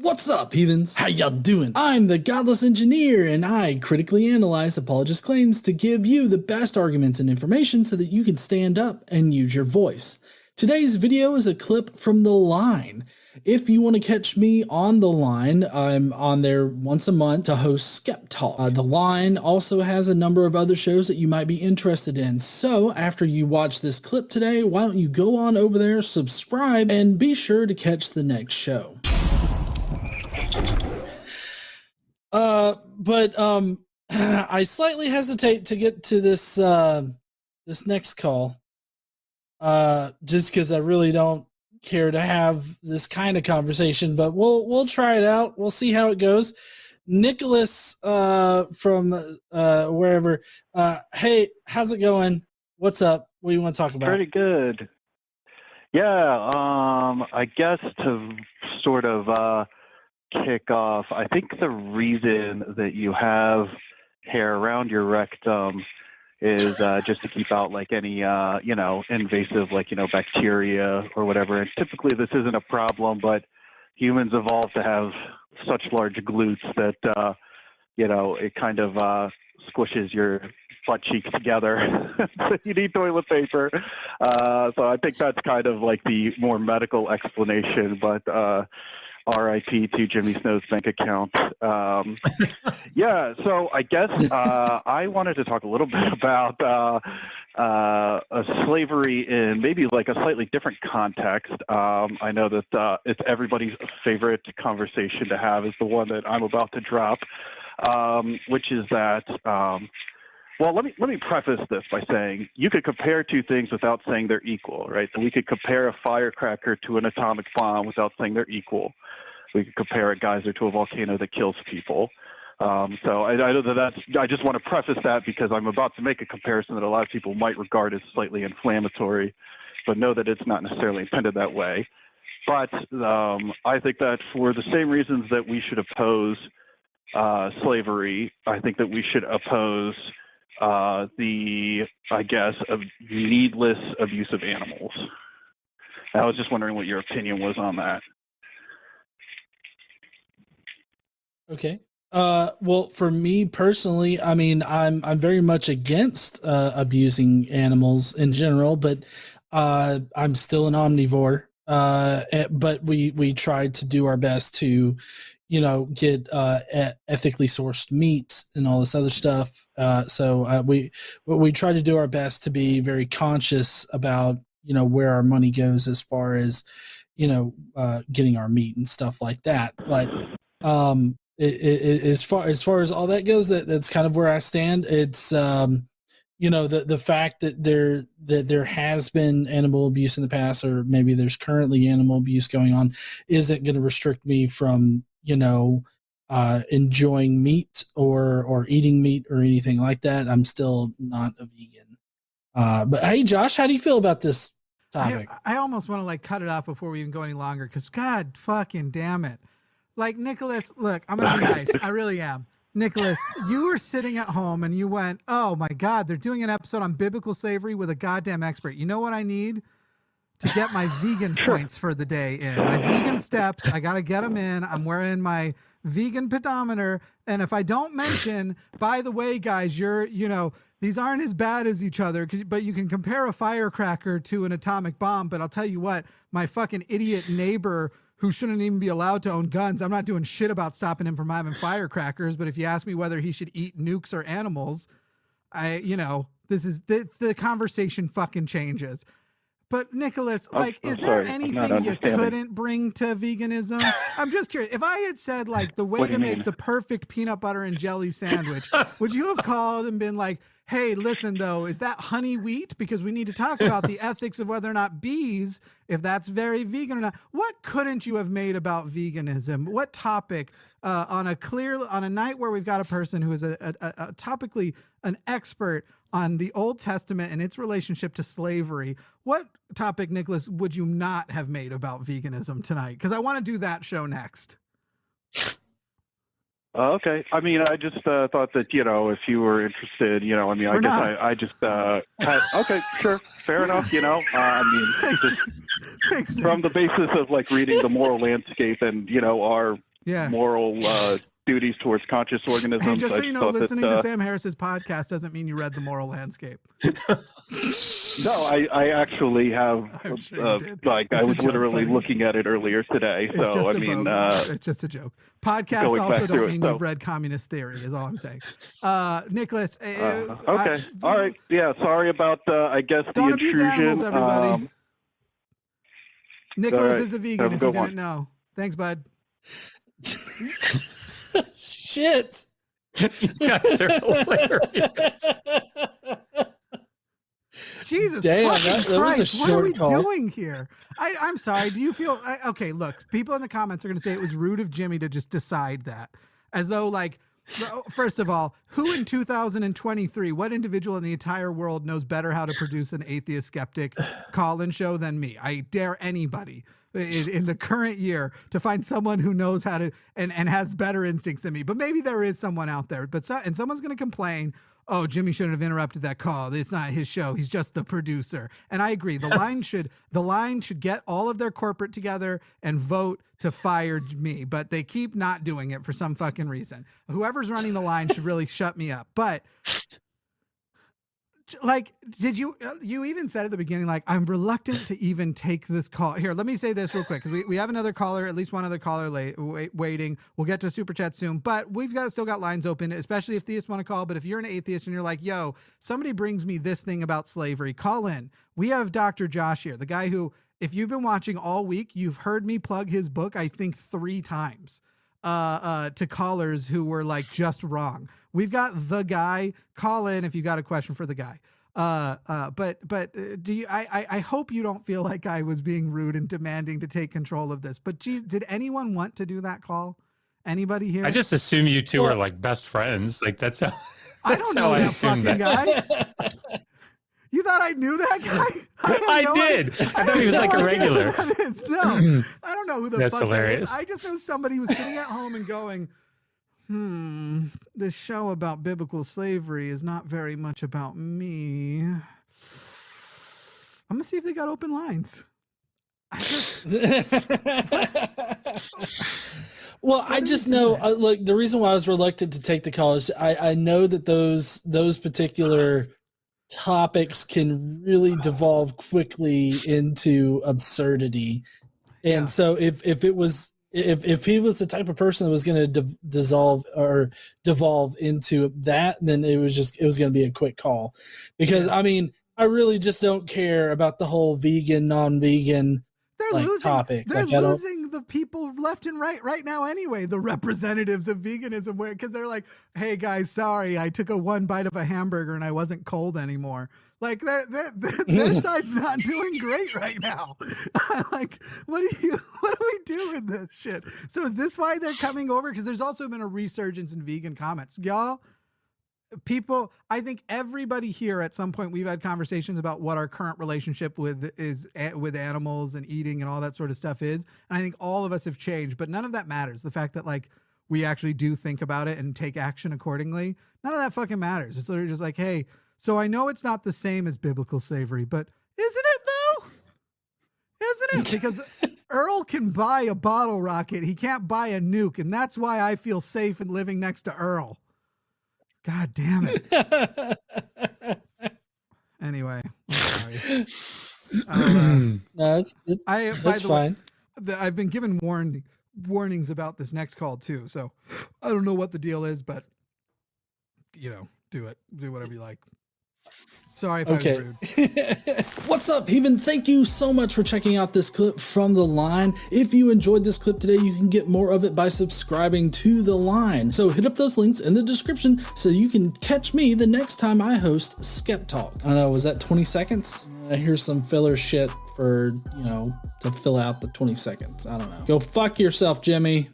What's up, heathens? How y'all doing? I'm the Godless engineer, and I critically analyze apologist claims to give you the best arguments and information so that you can stand up and use your voice. Today's video is a clip from The Line. If you want to catch me on The Line, I'm on there once a month to host Skep Talk. The Line also has a number of other shows that you might be interested in. So after you watch this clip today, why don't you go on over there, subscribe, and be sure to catch the next show. I slightly hesitate to get to this this next call, just because I really don't care to have this kind of conversation. But we'll try it out. We'll see how it goes. Nicholas from wherever. Hey, how's it going? What's up? What do you want to talk about? Pretty good. Yeah. I guess to sort of kick off, I think the reason that you have hair around your rectum is just to keep out like any invasive bacteria or whatever. And typically this isn't a problem, but humans evolved to have such large glutes that it kind of squishes your butt cheeks together. So you need toilet paper. So I think that's kind of like the more medical explanation, but RIP to Jimmy Snow's bank account. Yeah, so I guess I wanted to talk a little bit about slavery in maybe like a slightly different context. I know that it's everybody's favorite conversation to have is the one that I'm about to drop, which is that well, let me preface this by saying you could compare two things without saying they're equal, right? So we could compare a firecracker to an atomic bomb without saying they're equal. We could compare a geyser to a volcano that kills people. So I know I just want to preface that because I'm about to make a comparison that a lot of people might regard as slightly inflammatory, but know that it's not necessarily intended that way. But I think that for the same reasons that we should oppose slavery, I think that we should oppose needless abuse of animals. I was just wondering what your opinion was on that. Okay. Well, for me personally, I mean, I'm very much against abusing animals in general, but I'm still an omnivore. But we tried to do our best to, get ethically sourced meat and all this other stuff. So we try to do our best to be very conscious about, where our money goes as far as, getting our meat and stuff like that. But as far as all that goes, that's kind of where I stand. It's the fact that there has been animal abuse in the past, or maybe there's currently animal abuse going on, isn't going to restrict me from enjoying meat or eating meat or anything like that. I'm still not a vegan. But hey, Josh, how do you feel about this topic? I almost want to cut it off before we even go any longer, because God fucking damn it. Nicholas, look, I'm going to be nice. I really am. Nicholas, you were sitting at home and you went, oh my God, they're doing an episode on biblical slavery with a goddamn expert. You know what I need to get my vegan points for the day in? My vegan steps, I got to get them in. I'm wearing my vegan pedometer. And if I don't mention, by the way, guys, these aren't as bad as each other, but you can compare a firecracker to an atomic bomb. But I'll tell you what, my fucking idiot neighbor who shouldn't even be allowed to own guns, I'm not doing shit about stopping him from having firecrackers. But if you ask me whether he should eat nukes or animals, this is the conversation fucking changes. But Nicholas, is there anything you couldn't bring to veganism? I'm just curious. If I had said the way to make the perfect peanut butter and jelly sandwich, would you have called and been like, hey, listen, though, is that honey wheat? Because we need to talk about the ethics of whether or not bees, if that's very vegan or not. What couldn't you have made about veganism? What topic on a night where we've got a person who is a topically an expert on the Old Testament and its relationship to slavery, what topic, Nicholas, would you not have made about veganism tonight? Because I want to do that show next. Okay. I mean, I just thought that, if you were interested, I just okay, sure. Fair enough. Just from the basis of reading The Moral Landscape and, our moral duties towards conscious organisms. Hey, just so you know, listening that, to Sam Harris's podcast doesn't mean you read The Moral Landscape. No, I actually have. Sure I was literally looking at it earlier today. So I mean, it's just a joke. Podcasts also don't mean you've read Communist Theory. Is all I'm saying. Nicholas. Okay. All right. Yeah. Sorry about I guess the don't intrusion. Abuse animals, everybody. Nicholas is a vegan. If you didn't know. Thanks, bud. Shit. You guys are hilarious. Jesus damn, Christ, that was a short what are we call. doing here? I'm sorry. Do you feel okay? Look, people in the comments are going to say it was rude of Jimmy to just decide that, as though like, first of all, who in 2023, what individual in the entire world knows better how to produce an atheist skeptic call-in show than me? I dare anybody in the current year to find someone who knows how to and has better instincts than me. But maybe there is someone out there. And someone's going to complain, oh, Jimmy shouldn't have interrupted that call. It's not his show. He's just the producer. And I agree. The line should get all of their corporate together and vote to fire me. But they keep not doing it for some fucking reason. Whoever's running the line should really shut me up. But like, did you even said at the beginning, like, I'm reluctant to even take this call. Here, let me say this real quick, because we have another caller, at least one other caller waiting. We'll get to Super Chat soon, but we've still got lines open, especially if theists want to call. But if you're an atheist and you're like, yo, somebody brings me this thing about slavery, call in. We have Dr. Josh here, the guy who, if you've been watching all week, you've heard me plug his book, I think 3 times to callers who were like just wrong. We've got the guy. Call in if you got a question for the guy. But do you? I hope you don't feel like I was being rude and demanding to take control of this. But geez, did anyone want to do that call? Anybody here? I just assume you two are like best friends. Like that's how. I don't know that fucking guy. You thought I knew that guy? I did. I thought he was like a regular. No, I don't know who the That's fuck hilarious. that is. I just know somebody was sitting at home and going, this show about biblical slavery is not very much about me. I'm going to see if they got open lines. Well, I just know, look, the reason why I was reluctant to take the call is I know that those particular topics can really devolve quickly into absurdity. And so if he was the type of person that was going to devolve into that, then it was going to be a quick call, because I mean, I really just don't care about the whole vegan, non-vegan topic. They're losing the people left and right now anyway, the representatives of veganism, because they're like, hey guys, sorry, I took one bite of a hamburger and I wasn't cold anymore. Like their side's not doing great right now. Like, what do we do with this shit? So is this why they're coming over? Because there's also been a resurgence in vegan comments. Y'all, people, I think everybody here at some point, we've had conversations about what our current relationship with animals and eating and all that sort of stuff is. And I think all of us have changed, but none of that matters. The fact that like we actually do think about it and take action accordingly, none of that fucking matters. It's literally just like, hey, so I know it's not the same as biblical slavery, but isn't it though? Isn't it? Because Earl can buy a bottle rocket. He can't buy a nuke. And that's why I feel safe in living next to Earl. God damn it. Anyway, I'm sorry. No, that's fine. I've been given warnings about this next call too. So I don't know what the deal is, but do it. Do whatever you like. Sorry if I was rude. What's up, Heathen? Thank you so much for checking out this clip from The Line. If you enjoyed this clip today, you can get more of it by subscribing to The Line. So hit up those links in the description so you can catch me the next time I host Skept Talk. I don't know, was that 20 seconds? Here's some filler shit for, to fill out the 20 seconds. I don't know. Go fuck yourself, Jimmy.